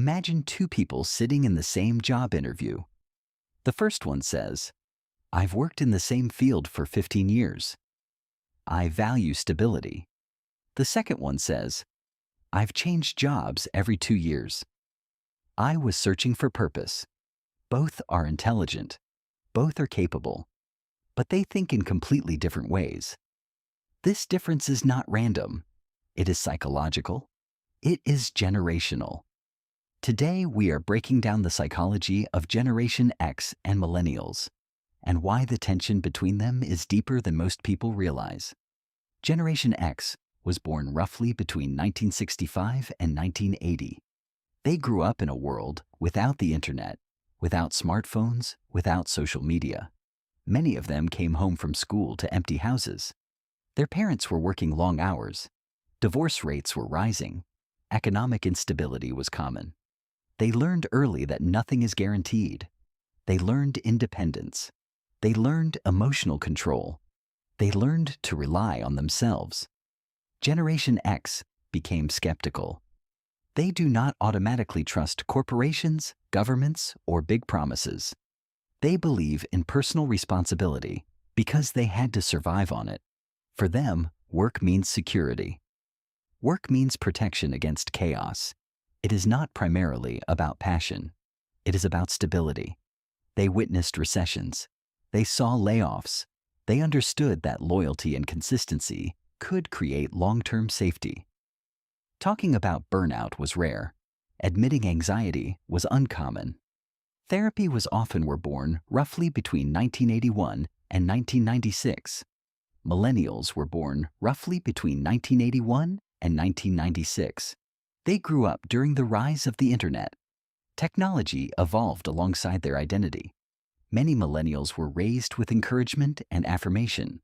Imagine two people sitting in the same job interview. The first one says, "I've worked in the same field for 15 years. I value stability." The second one says, "I've changed jobs every 2 years. I was searching for purpose." Both are intelligent. Both are capable. But they think in completely different ways. This difference is not random. It is psychological. It is generational. Today, we are breaking down the psychology of Generation X and Millennials, and why the tension between them is deeper than most people realize. Generation X was born roughly between 1965 and 1980. They grew up in a world without the internet, without smartphones, without social media. Many of them came home from school to empty houses. Their parents were working long hours. Divorce rates were rising. Economic instability was common. They learned early that nothing is guaranteed. They learned independence. They learned emotional control. They learned to rely on themselves. Generation X became skeptical. They do not automatically trust corporations, governments, or big promises. They believe in personal responsibility because they had to survive on it. For them, work means security. Work means protection against chaos. It is not primarily about passion. It is about stability. They witnessed recessions. They saw layoffs. They understood that loyalty and consistency could create long-term safety. Talking about burnout was rare. Admitting anxiety was uncommon. Therapy was often born roughly between 1981 and 1996. Millennials were born roughly between 1981 and 1996. They grew up during the rise of the internet. Technology evolved alongside their identity. Many millennials were raised with encouragement and affirmation.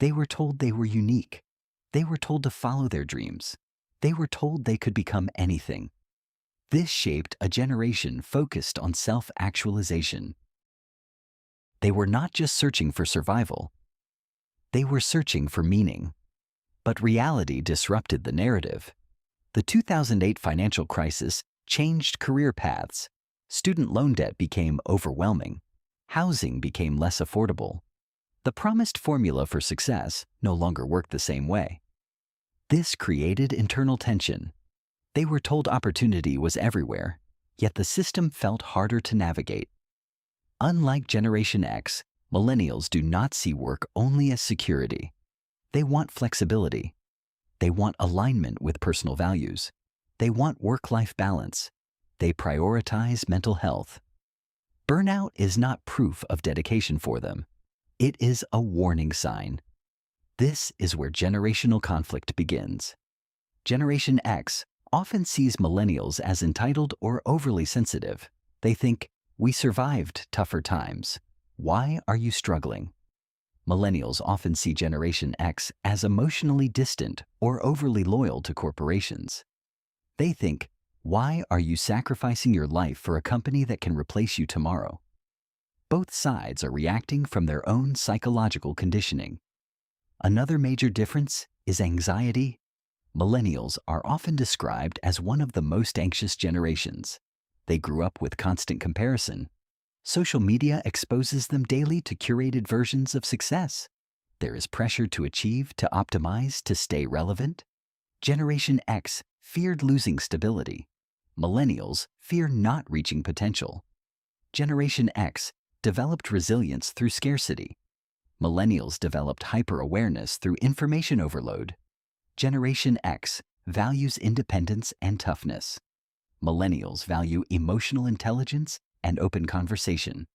They were told they were unique. They were told to follow their dreams. They were told they could become anything. This shaped a generation focused on self-actualization. They were not just searching for survival. They were searching for meaning. But reality disrupted the narrative. The 2008 financial crisis changed career paths. Student loan debt became overwhelming. Housing became less affordable. The promised formula for success no longer worked the same way. This created internal tension. They were told opportunity was everywhere, yet the system felt harder to navigate. Unlike Generation X, Millennials do not see work only as security. They want flexibility. They want alignment with personal values. They want work-life balance. They prioritize mental health. Burnout is not proof of dedication for them. It is a warning sign. This is where generational conflict begins. Generation X often sees Millennials as entitled or overly sensitive. They think, "We survived tougher times. Why are you struggling?" Millennials often see Generation X as emotionally distant or overly loyal to corporations. They think, "Why are you sacrificing your life for a company that can replace you tomorrow?" Both sides are reacting from their own psychological conditioning. Another major difference is anxiety. Millennials are often described as one of the most anxious generations. They grew up with constant comparison. Social media exposes them daily to curated versions of success. There is pressure to achieve, to optimize, to stay relevant. Generation X feared losing stability. Millennials fear not reaching potential. Generation X developed resilience through scarcity. Millennials developed hyper-awareness through information overload. Generation X values independence and toughness. Millennials value emotional intelligence and open conversation.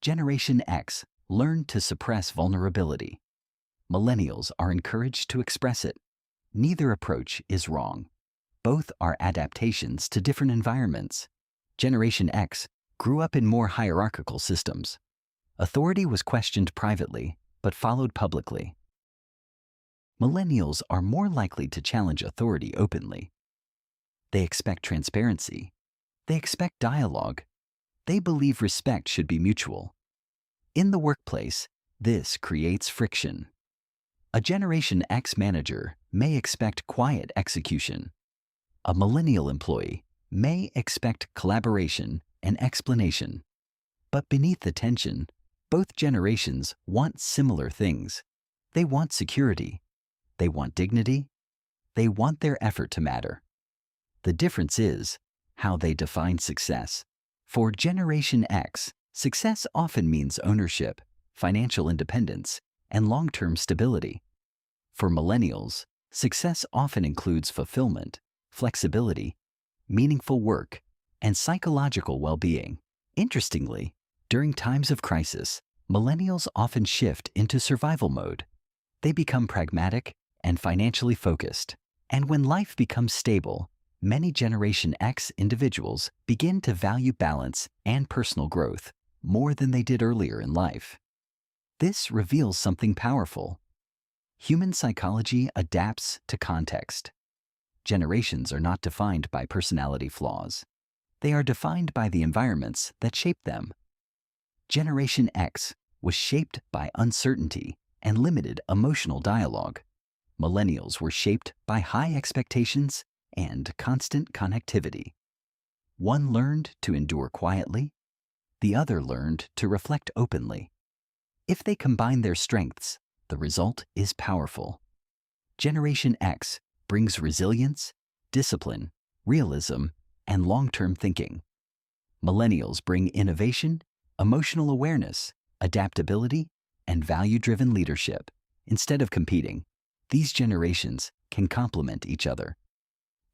Generation X learned to suppress vulnerability. Millennials are encouraged to express it. Neither approach is wrong. Both are adaptations to different environments. Generation X grew up in more hierarchical systems. Authority was questioned privately, but followed publicly. Millennials are more likely to challenge authority openly. They expect transparency. They expect dialogue. They believe respect should be mutual. In the workplace, this creates friction. A Generation X manager may expect quiet execution. A millennial employee may expect collaboration and explanation. But beneath the tension, both generations want similar things. They want security. They want dignity. They want their effort to matter. The difference is how they define success. For Generation X, success often means ownership, financial independence, and long-term stability. For Millennials, success often includes fulfillment, flexibility, meaningful work, and psychological well-being. Interestingly, during times of crisis, Millennials often shift into survival mode. They become pragmatic and financially focused. And when life becomes stable, many Generation X individuals begin to value balance and personal growth more than they did earlier in life. This reveals something powerful. Human psychology adapts to context. Generations are not defined by personality flaws. They are defined by the environments that shape them. Generation X was shaped by uncertainty and limited emotional dialogue. Millennials were shaped by high expectations and constant connectivity. One learned to endure quietly, the other learned to reflect openly. If they combine their strengths, the result is powerful. Generation X brings resilience, discipline, realism, and long-term thinking. Millennials bring innovation, emotional awareness, adaptability, and value-driven leadership. Instead of competing, these generations can complement each other.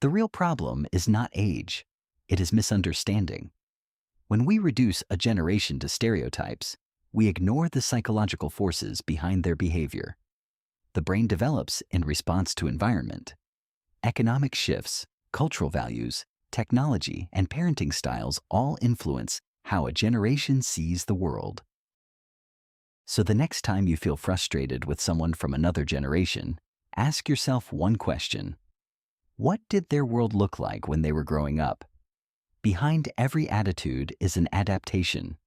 The real problem is not age, it is misunderstanding. When we reduce a generation to stereotypes, we ignore the psychological forces behind their behavior. The brain develops in response to environment. Economic shifts, cultural values, technology, and parenting styles all influence how a generation sees the world. So the next time you feel frustrated with someone from another generation, ask yourself one question. What did their world look like when they were growing up? Behind every attitude is an adaptation.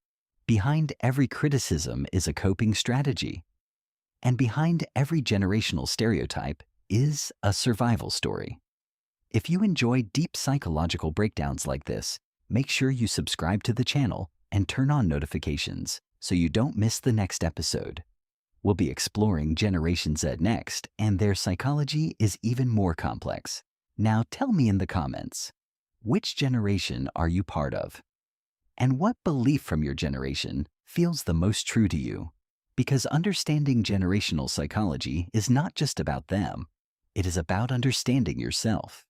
Behind every criticism is a coping strategy. And behind every generational stereotype is a survival story. If you enjoy deep psychological breakdowns like this, make sure you subscribe to the channel and turn on notifications so you don't miss the next episode. We'll be exploring Generation Z next, and their psychology is even more complex. Now tell me in the comments, which generation are you part of? And what belief from your generation feels the most true to you? Because understanding generational psychology is not just about them, it is about understanding yourself.